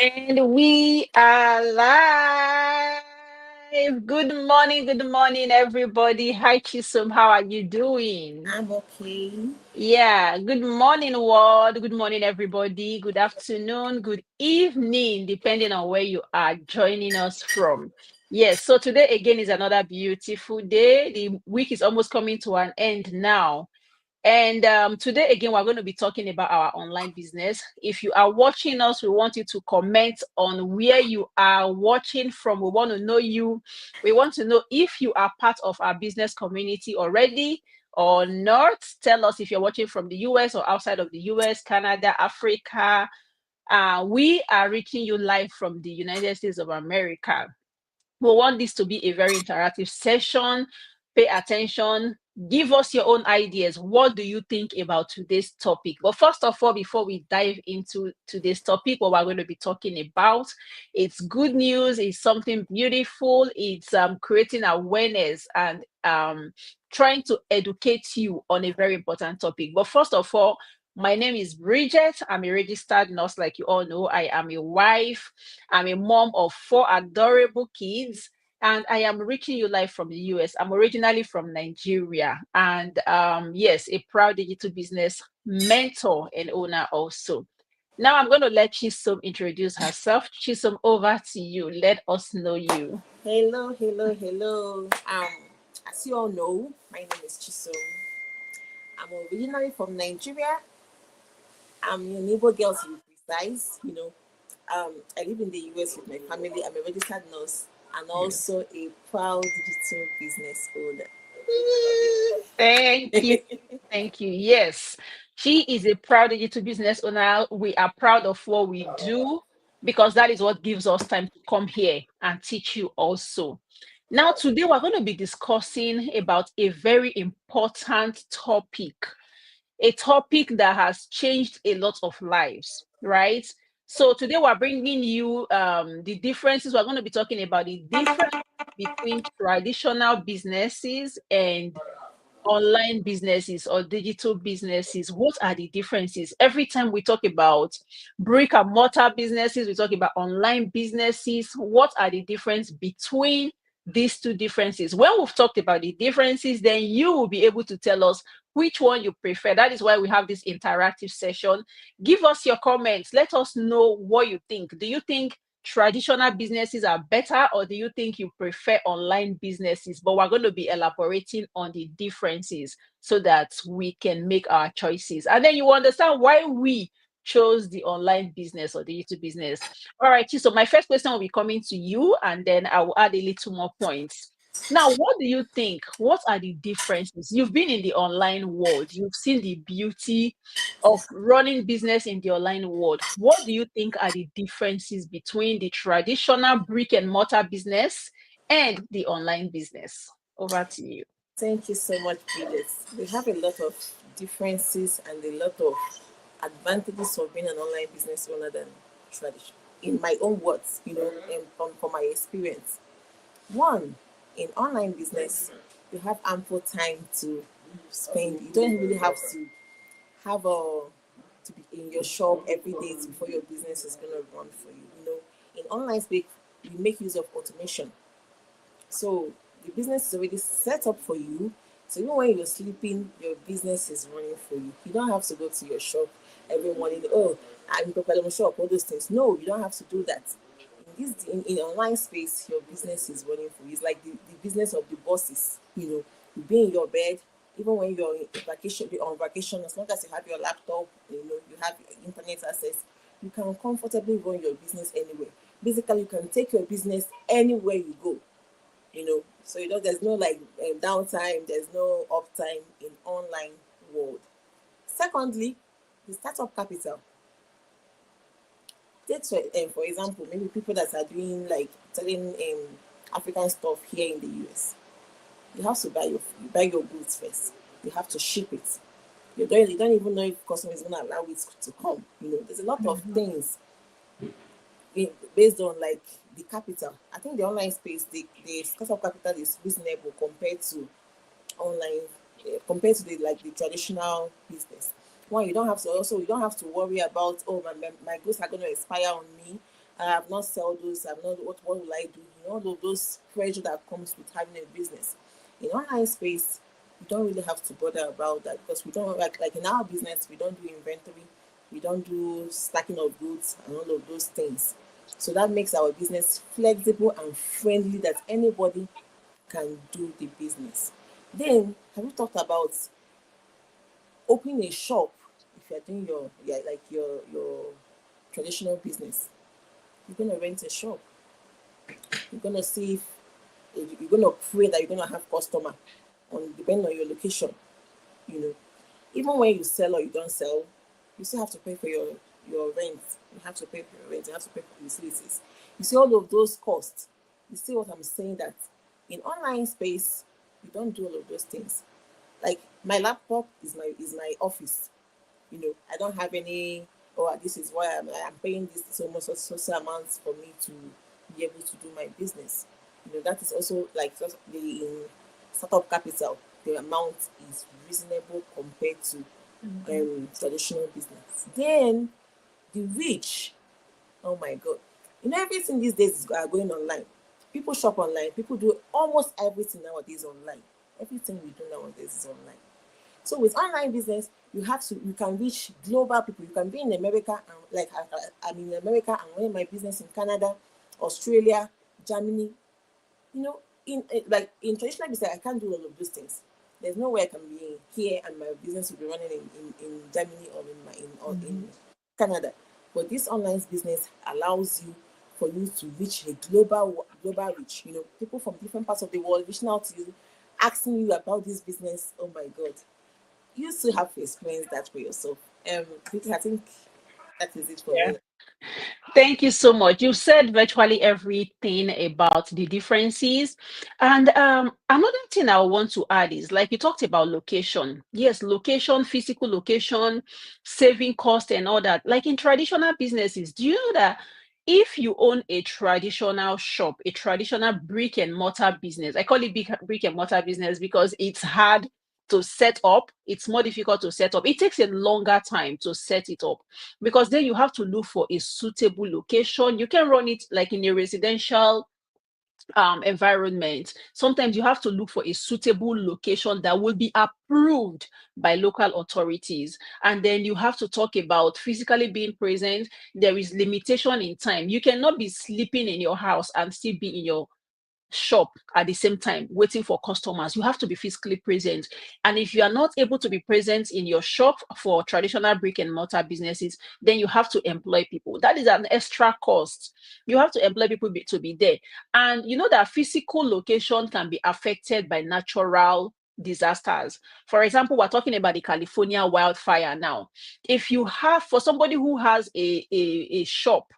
And we are live. Good morning, everybody. Hi, Chisum. How are you doing? I'm okay. Yeah, good morning, world. Good morning, everybody. Good afternoon, good evening, depending on where you are joining us from. Yes, so today again is another beautiful day. The week is almost coming to an end now. And today, again, we're going to be talking about our online business. If you are watching us, we want you to comment on where you are watching from. We want to know you. We want to know if you are part of our business community already or not. Tell us if you're watching from the US or outside of the US, Canada, Africa. We are reaching you live from the United States of America. We want this to be a very interactive session. Pay attention. Give us your own ideas. What do you think about today's topic? But first of all, before we dive into today's topic, what we're going to be talking about, it's good news. It's something beautiful. It's creating awareness and trying to educate you on a very important topic. But first of all, my name is Bridget. I'm a registered nurse, like you all know. I am a wife. I'm a mom of four adorable kids, and I am reaching you live from the US. I'm originally from Nigeria, and yes, a proud digital business mentor and owner also. Now I'm going to let Chisom introduce herself. Chisom, over to you. Let us know you. Hello. As you all know, my name is Chisom. I'm originally from Nigeria. I'm your neighbor girl to be precise. I live in the US with my family. I'm a registered nurse and also a proud digital business owner. Thank you. Thank you. Yes, she is a proud digital business owner. We are proud of what we do because that is what gives us time to come here and teach you also. Now, today we're going to be discussing about a very important topic, a topic that has changed a lot of lives, right? So today we're bringing you the differences. We're going to be talking about the difference between traditional businesses and online businesses or digital businesses. What are the differences? Every time we talk about brick and mortar businesses, we talk about online businesses. What are the difference between these two differences? When we've talked about the differences, then you will be able to tell us which one you prefer. That is why we have this interactive session. Give us your comments. Let us know what you think. Do you think traditional businesses are better, or do you think you prefer online businesses? But we're going to be elaborating on the differences so that we can make our choices, and then you understand why we chose the online business or the YouTube business. All right, so my first question will be coming to you, and then I will add a little more points. Now, what do you think? What are the differences? You've been in the online world, you've seen the beauty of running business in the online world. What do you think are the differences between the traditional brick and mortar business and the online business? Over to you. Thank you so much, Bridget. We have a lot of differences and a lot of advantages of being an online business owner than tradition. In my own words, and from my experience. One, in online business, you have ample time to spend. You don't really have to have to be in your shop every day before your business is gonna run for you. In online space, we make use of automation. So the business is already set up for you. So even when you're sleeping, your business is running for you. You don't have to go to your shop every morning. Oh, I'm preparing my shop, all those things. No, you don't have to do that. In online space, your business is running for you. It's like the business of the bosses. You be in your bed, even when you're in vacation, you're on vacation, as long as you have your laptop, you have your internet access, you can comfortably run your business anywhere. Basically, you can take your business anywhere you go. So there's no like downtime, there's no uptime in online world. Secondly, the startup capital. Take for example, maybe people that are doing like selling African stuff here in the US. You have to buy your goods first. You have to ship it. You don't even know if customer is going to allow it to come. There's a lot of things based on like the capital. I think the online space, the cost of capital is reasonable online compared to the traditional business. One, you don't have to worry about, oh, my goods are going to expire on me. I have not sell those. I'm not. What will I do? All of those pressure that comes with having a business. In online space, we don't really have to bother about that because we don't like in our business we don't do inventory, we don't do stacking of goods and all of those things. So that makes our business flexible and friendly that anybody can do the business. Then have you talked about opening a shop if you're doing your traditional business? You're gonna rent a shop. You're gonna see if you're gonna pray that you're gonna have customer on depending on your location. You know, even when you sell or you don't sell, you still have to pay for your rent. You have to pay for your rent. You have to pay for utilities. You see all of those costs. You see what I'm saying? That in online space, you don't do all of those things. Like my laptop is my office. I don't have any. Oh, this is why I'm paying this so much so amounts for me to be able to do my business. That is also like just the in startup capital. The amount is reasonable compared to traditional business. Then the rich, oh my god, everything these days is going online. People shop online. People do almost everything nowadays online. Everything we do nowadays is online. So with online business, you can reach global people. You can be in America and I'm in America and running my business in Canada, Australia, Germany. In traditional business, I can't do all of those things. There's no way I can be here and my business will be running in Germany or in Canada. But this online business allows you for you to reach a global reach. People from different parts of the world reaching out to you, asking you about this business. Oh my god, you still have to experience that for yourself. Vicky, I think that is it for Yeah. me. Thank you so much. You said virtually everything about the differences. And another thing I want to add is like you talked about location. Yes, location, physical location, saving cost and all that. Like in traditional businesses, do you know that if you own a traditional shop, a traditional brick and mortar business, I call it brick and mortar business because it's hard to set up, it's more difficult to set up. It takes a longer time to set it up because then you have to look for a suitable location. You can run it like in a residential environment. Sometimes you have to look for a suitable location that will be approved by local authorities. And then you have to talk about physically being present. There is limitation in time. You cannot be sleeping in your house and still be in your shop at the same time waiting for customers. You have to be physically present. And if you are not able to be present in your shop for traditional brick and mortar businesses, then you have to employ people. That is an extra cost. You have to employ people to be there. And you know that physical location can be affected by natural disasters. For example, we're talking about the California wildfire now. If you have, for somebody who has a shop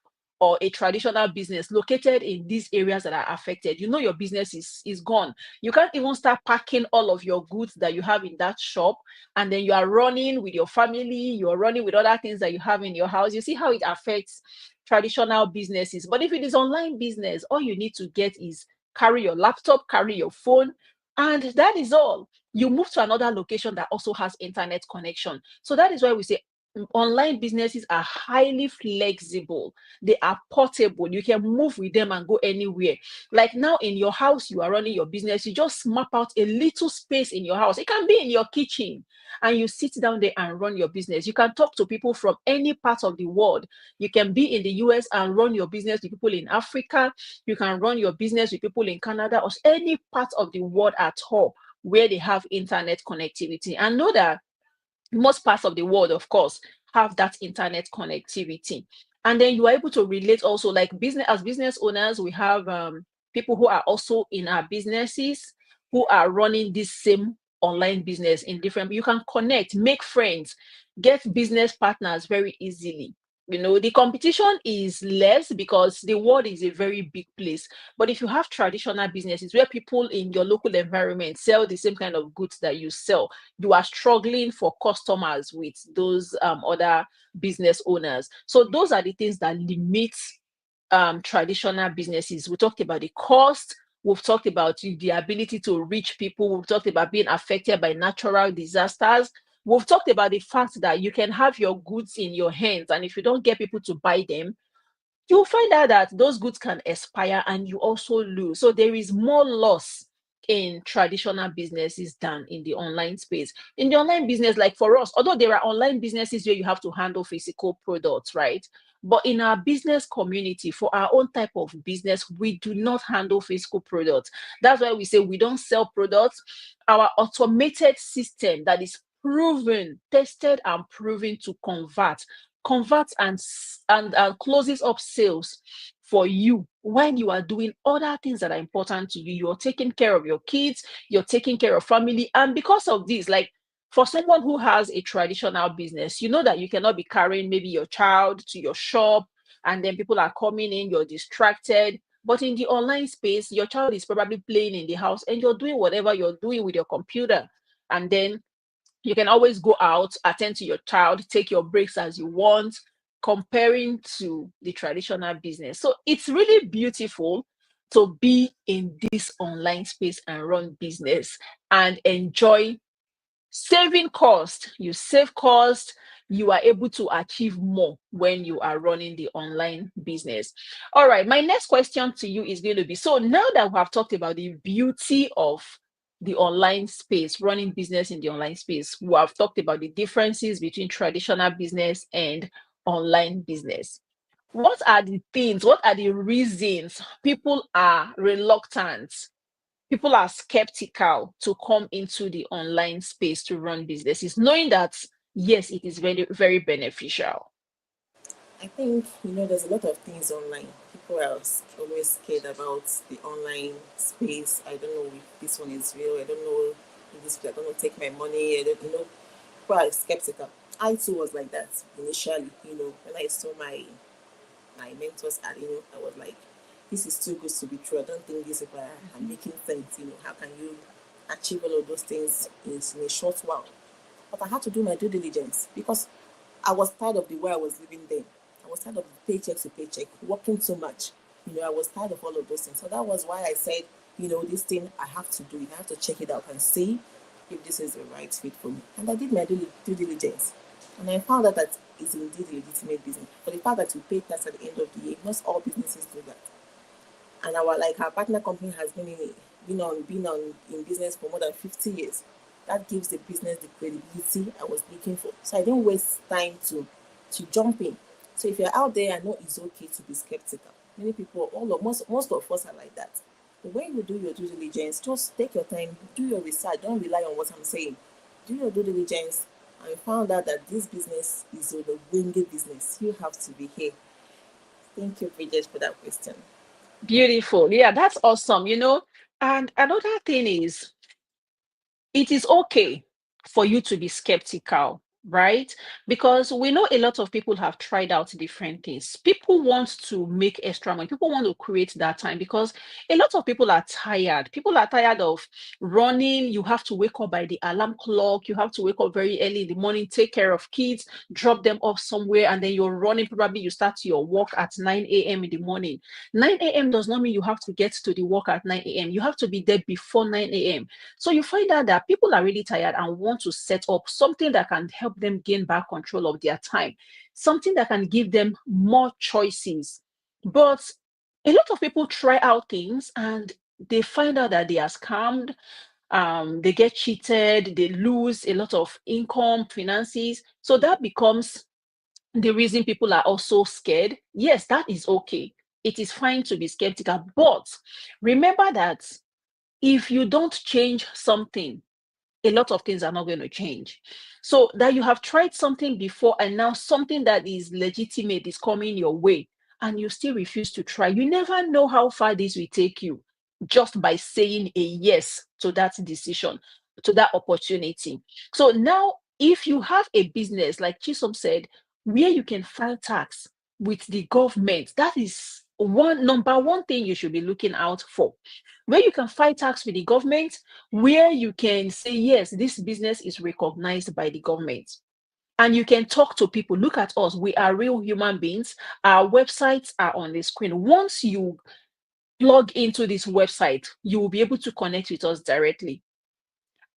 or a traditional business located in these areas that are affected, you know your business is gone. You can't even start packing all of your goods that you have in that shop, and then you are running with your family, you're running with other things that you have in your house. You see how it affects traditional businesses. But if it is online business, all you need to get is carry your laptop, carry your phone, and that is all. You move to another location that also has internet connection. So that is why we say online businesses are highly flexible. They are portable. You can move with them and go anywhere. Like now in your house, you are running your business. You just map out a little space in your house. It can be in your kitchen, and you sit down there and run your business. You can talk to people from any part of the world. You can be in the US and run your business with people in Africa. You can run your business with people in Canada or any part of the world at all where they have internet connectivity. And know that most parts of the world, of course, have that internet connectivity. And then you are able to relate also, like business as business owners, we have people who are also in our businesses who are running this same online business in different. You can connect, make friends, get business partners very easily. The competition is less because the world is a very big place. But if you have traditional businesses where people in your local environment sell the same kind of goods that you sell, you are struggling for customers with those other business owners. So those are the things that limit traditional businesses. We talked about the cost. We've talked about the ability to reach people. We've talked about being affected by natural disasters. We've talked about the fact that you can have your goods in your hands, and if you don't get people to buy them, you'll find out that those goods can expire and you also lose. So there is more loss in traditional businesses than in the online space. In the online business, like for us, although there are online businesses where you have to handle physical products, right? But in our business community, for our own type of business, we do not handle physical products. That's why we say we don't sell products. Our automated system that is proven, tested, and proven to converts and closes up sales for you when you are doing other things that are important to you. You're taking care of your kids, you're taking care of family. And because of this, like for someone who has a traditional business, you know that you cannot be carrying maybe your child to your shop and then people are coming in, you're distracted. But in the online space, your child is probably playing in the house and you're doing whatever you're doing with your computer. And then you can always go out, attend to your child, take your breaks as you want, comparing to the traditional business. So it's really beautiful to be in this online space and run business and enjoy saving cost. You save cost, you are able to achieve more when you are running the online business. All right, my next question to you is going to be, so now that we have talked about the beauty of the online space, running business in the online space, we have talked about the differences between traditional business and online business. What are the things, what are the reasons people are reluctant, people are skeptical to come into the online space to run businesses, knowing that yes, it is very, very beneficial? I think, there's a lot of things online. People are always scared about the online space. I don't know if this one is real. I don't know if this people are going to take my money. I don't, people are skeptical. I too was like that initially. When I saw my mentors ad, I was like, this is too good to be true. I don't think these people are making sense. How can you achieve all of those things in a short while? But I had to do my due diligence because I was tired of the way I was living then. I was tired of paycheck to paycheck, working so much. I was tired of all of those things. So that was why I said, this thing I have to do it. I have to check it out and see if this is the right fit for me. And I did my due diligence. And I found out that it's indeed a legitimate business. For the fact that you pay tax at the end of the year, not all businesses do that. And our partner company has been in business for more than 50 years. That gives the business the credibility I was looking for. So I didn't waste time to jump in. So if you're out there, I know it's okay to be skeptical. Many people, most of us are like that. But when you do your due diligence, just take your time, do your research. Don't rely on what I'm saying. Do your due diligence, and you found out that this business is a winning business. You have to be here. Thank you, Bridget, for that question. Beautiful. Yeah, that's awesome. And another thing is, it is okay for you to be skeptical, right? Because we know a lot of people have tried out different things. People want to make extra money. People want to create that time because a lot of people are tired. People are tired of running. You have to wake up by the alarm clock. You have to wake up very early in the morning, take care of kids, drop them off somewhere, and then you're running. Probably you start your work at 9 a.m. in the morning. 9 a.m. does not mean you have to get to the work at 9 a.m. You have to be there before 9 a.m. So you find out that people are really tired and want to set up something that can help them gain back control of their time, something that can give them more choices. But a lot of people try out things and they find out that they are scammed, they get cheated, they lose a lot of income, finances. So that becomes the reason people are also scared. Yes, that is okay. It is fine to be skeptical, but remember that if you don't change something, a lot of things are not going to change. So that you have tried something before and now something that is legitimate is coming your way and you still refuse to try, you never know how far this will take you just by saying a yes to that decision, to that opportunity. So now, if you have a business, like Chisom said, where you can file tax with the government, that is number one thing you should be looking out for. Where you can file tax with the government, where you can say, yes, this business is recognized by the government. And you can talk to people. Look at us. We are real human beings. Our websites are on the screen. Once you log into this website, you will be able to connect with us directly.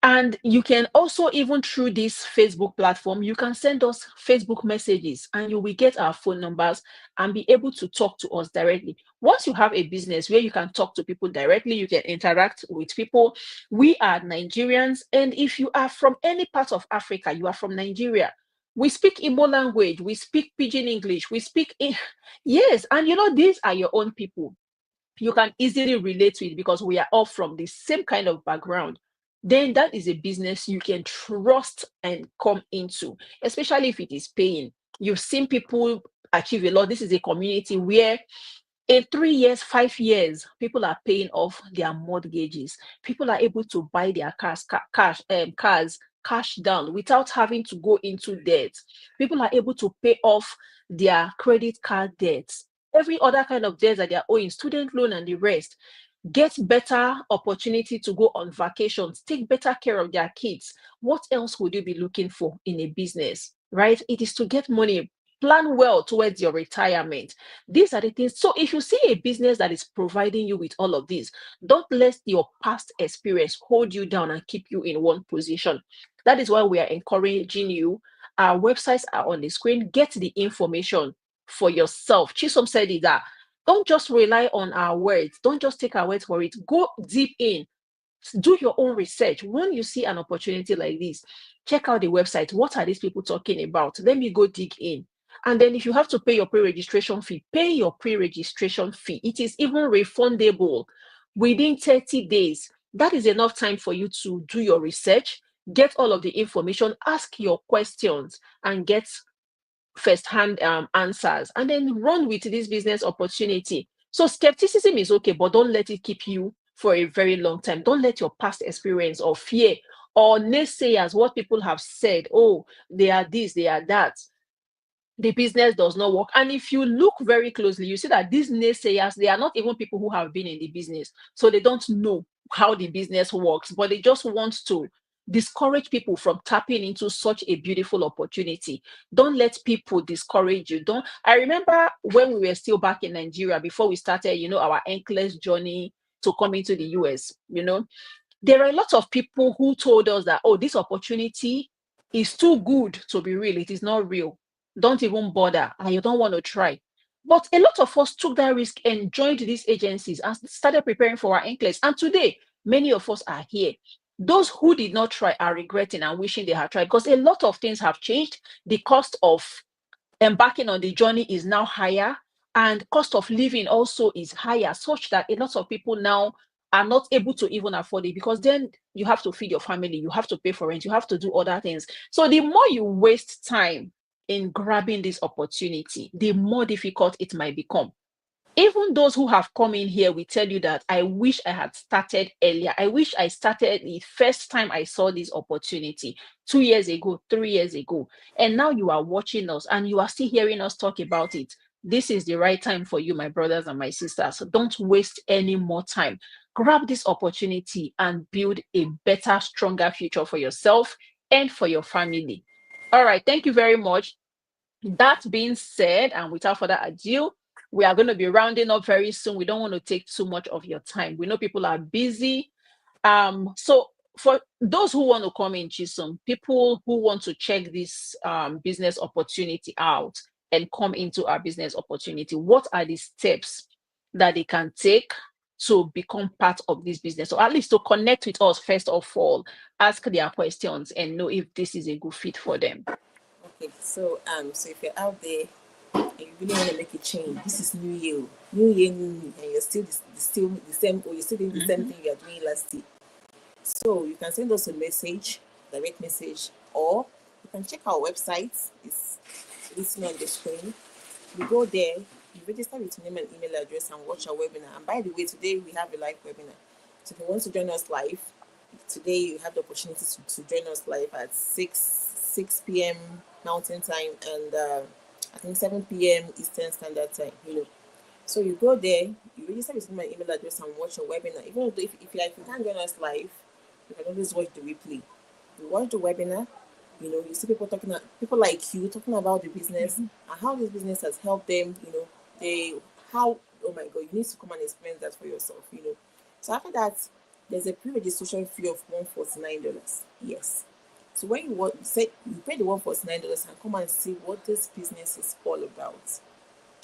And you can also, even through this Facebook platform, you can send us Facebook messages and you will get our phone numbers and be able to talk to us directly. Once you have a business where you can talk to people directly, you can interact with people. We are Nigerians. And if you are from any part of Africa, you are from Nigeria. We speak Igbo language, we speak Pidgin English, we speak, yes. And these are your own people. You can easily relate to it because we are all from the same kind of background. Then that is a business you can trust and come into, especially if it is paying. You've seen people achieve a lot. This is a community where in 3 years, 5 years, people are paying off their mortgages. People are able to buy their cars cash down without having to go into debt. People are able to pay off their credit card debts, every other kind of debts that they are owing, student loan and the rest. Get better opportunity to go on vacations, take better care of their kids. What else would you be looking for in a business, right? It is to get money, plan well towards your retirement. These are the things. So if you see a business that is providing you with all of these, don't let your past experience hold you down and keep you in one position. That is why we are encouraging you. Our websites are on the screen. Get the information for yourself. Chisom said it that don't just rely on our words. Don't just take our words for it. Go deep in. Do your own research. When you see an opportunity like this, check out the website. What are these people talking about? Let me go dig in. And then if you have to pay your pre-registration fee, pay your pre-registration fee. It is even refundable within 30 days. That is enough time for you to do your research, get all of the information, ask your questions, and get first-hand answers, and then run with this business opportunity. So skepticism is okay, but don't let it keep you for a very long time. Don't let your past experience or fear or naysayers, what people have said, oh, they are this, they are that, the business does not work. And if you look very closely, you see that these naysayers, they are not even people who have been in the business. So they don't know how the business works, but they just want to discourage people from tapping into such a beautiful opportunity. Don't let people discourage you. Don't. I remember when we were still back in Nigeria before we started, our endless journey to come into the US, there are a lot of people who told us that, oh, this opportunity is too good to be real. It is not real. Don't even bother. And you don't want to try. But a lot of us took that risk and joined these agencies and started preparing for our NCLEX. And today, many of us are here. Those who did not try are regretting and wishing they had tried because a lot of things have changed. The cost of embarking on the journey is now higher, and cost of living also is higher, such that a lot of people now are not able to even afford it, because then you have to feed your family, you have to pay for rent, you have to do other things. So the more you waste time in grabbing this opportunity, the more difficult it might become. Even those who have come in here will tell you that I wish I had started earlier. I wish I started the first time I saw this opportunity 2 years ago, 3 years ago. And now you are watching us and you are still hearing us talk about it. This is the right time for you, my brothers and my sisters. So don't waste any more time. Grab this opportunity and build a better, stronger future for yourself and for your family. All right. Thank you very much. That being said, and without further ado, we are going to be rounding up very soon. We don't want to take too much of your time. We know people are busy. So for those who want to come in, Chisom, people who want to check this business opportunity out and come into our business opportunity, what are the steps that they can take to become part of this business, or at least to connect with us first of all, ask their questions and know if this is a good fit for them? Okay, so if you're out there and you really want to make a change, this is New Year, New Year, New Me, and you're still the same, or you're still doing the same thing you are doing last year. So you can send us a message, direct message, or you can check our website. It's listed on the screen. You go there, you register with your name and email address, and watch our webinar. And by the way, today we have a live webinar. So if you want to join us live, today you have the opportunity to join us live at 6 p.m. Mountain Time, and I think 7 p.m. Eastern Standard Time. So you go there, you register with my email address and watch your webinar. Even though if you can't join us live, you can always watch the replay. You watch the webinar, you see people like you talking about the business and how this business has helped them. Oh my God, you need to come and experience that for yourself. So after that, there's a pre-registration fee of $149. Yes. So when you want, say you pay the $149 and come and see what this business is all about.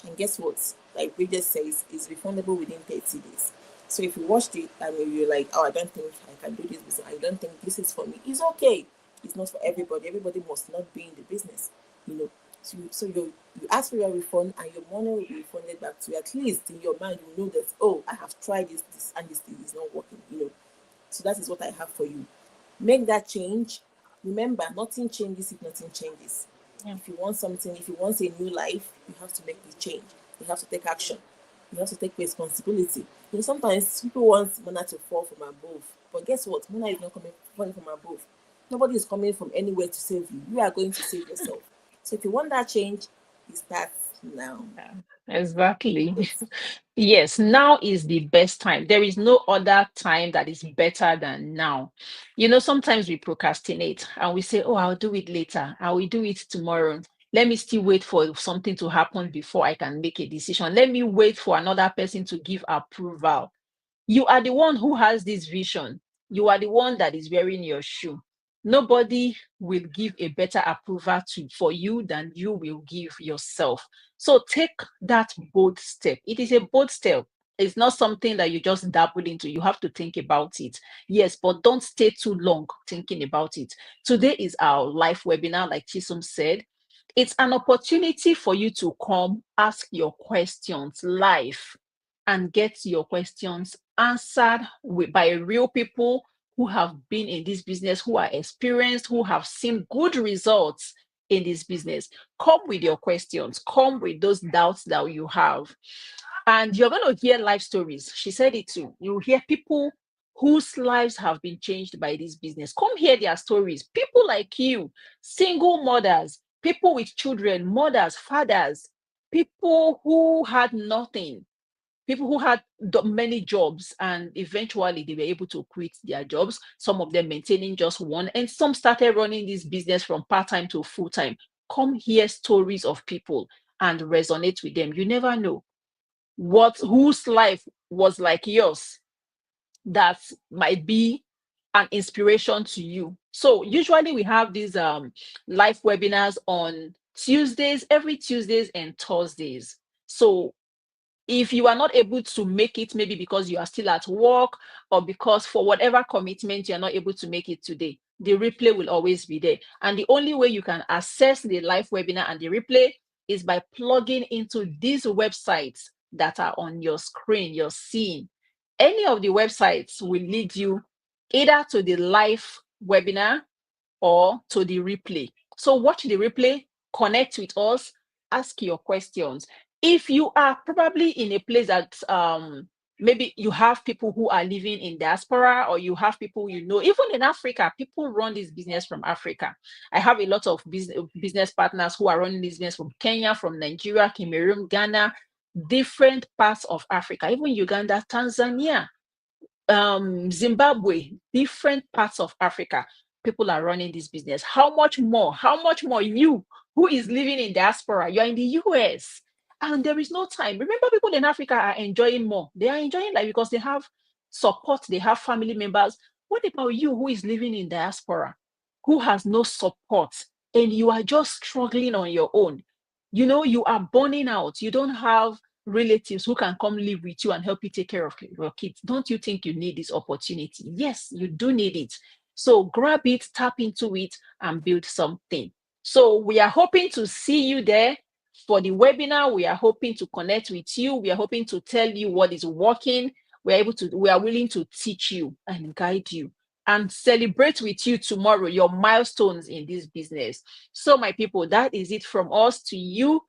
And guess what? Like Bridget says, it's refundable within 30 days. So if you watched it and you're like, oh, I don't think I can do this business, I don't think this is for me, it's okay. It's not for everybody. Everybody must not be in the business, you know. So you ask for your refund and your money will be refunded back to you. At least in your mind, you know that, oh, I have tried this and this thing is not working, you know. So that is what I have for you. Make that change. Remember, nothing changes if nothing changes. Yeah. If you want something, if you want a new life, you have to make the change. You have to take action. You have to take responsibility. You know, sometimes people want manna to fall from above. But guess what? Manna is not falling from above. Nobody is coming from anywhere to save you. You are going to save yourself. So if you want that change, it starts now. Yeah, exactly. Yes. Yes, now is the best time. There is no other time that is better than now. You know, sometimes we procrastinate and we say, oh, I'll do it later. I will do it tomorrow. Let me still wait for something to happen before I can make a decision. Let me wait for another person to give approval. You are the one who has this vision. You are the one that is wearing your shoe. Nobody will give a better approval for you than you will give yourself. So take that bold step. It is a bold step. It's not something that you just dabble into. You have to think about it. Yes, but don't stay too long thinking about it. Today is our live webinar, like Chisom said. It's an opportunity for you to come ask your questions live and get your questions answered by real people who have been in this business, who are experienced, who have seen good results in this business. Come with your questions, come with those doubts that you have. And you're going to hear life stories. She said it too. You hear people whose lives have been changed by this business. Come hear their stories. People like you, single mothers, people with children, mothers, fathers, people who had nothing, people who had many jobs and eventually they were able to quit their jobs, some of them maintaining just one, and some started running this business from part-time to full-time. Come hear stories of people and resonate with them. You never know whose life was like yours that might be an inspiration to you. So usually we have these live webinars on Tuesdays, every Tuesdays and Thursdays. So if you are not able to make it, maybe because you are still at work or because for whatever commitment you're not able to make it today, the replay will always be there. And the only way you can access the live webinar and the replay is by plugging into these websites that are on your screen, you're seeing. Any of the websites will lead you either to the live webinar or to the replay. So watch the replay, connect with us, ask your questions. If you are probably in a place that maybe you have people who are living in diaspora, or you have people, you know, even in Africa, people run this business from Africa. I have a lot of business partners who are running this business from Kenya, from Nigeria, Cameroon, Ghana, different parts of Africa, even Uganda, Tanzania, Zimbabwe, different parts of Africa. People are running this business. How much more? How much more you who is living in diaspora? You're in the US and there is no time. Remember, people in Africa are enjoying more. They are enjoying life because they have support, they have family members. What about you who is living in diaspora, who has no support, and you are just struggling on your own? You know, you are burning out. You don't have relatives who can come live with you and help you take care of your kids. Don't you think you need this opportunity? Yes, you do need it. So grab it, tap into it, and build something. So we are hoping to see you there for the webinar. We are hoping to connect with you. We are hoping to tell you what is working. We are willing to teach you and guide you and celebrate with you tomorrow your milestones in this business. So my people, that is it from us to you.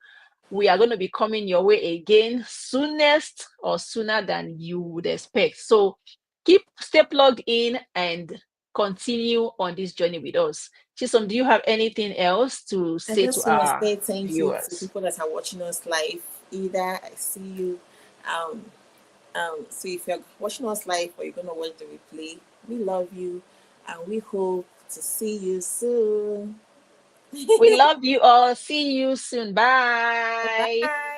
We are going to be coming your way again soonest or sooner than you would expect. So stay plugged in and continue on this journey with us. Chisom, do you have anything else to I say to just want to our say thank you to viewers? people that are watching us live. Either I see you, um, so if you're watching us live or you're gonna watch the replay, we love you, and we hope to see you soon. We love you all. See you soon. Bye. Bye.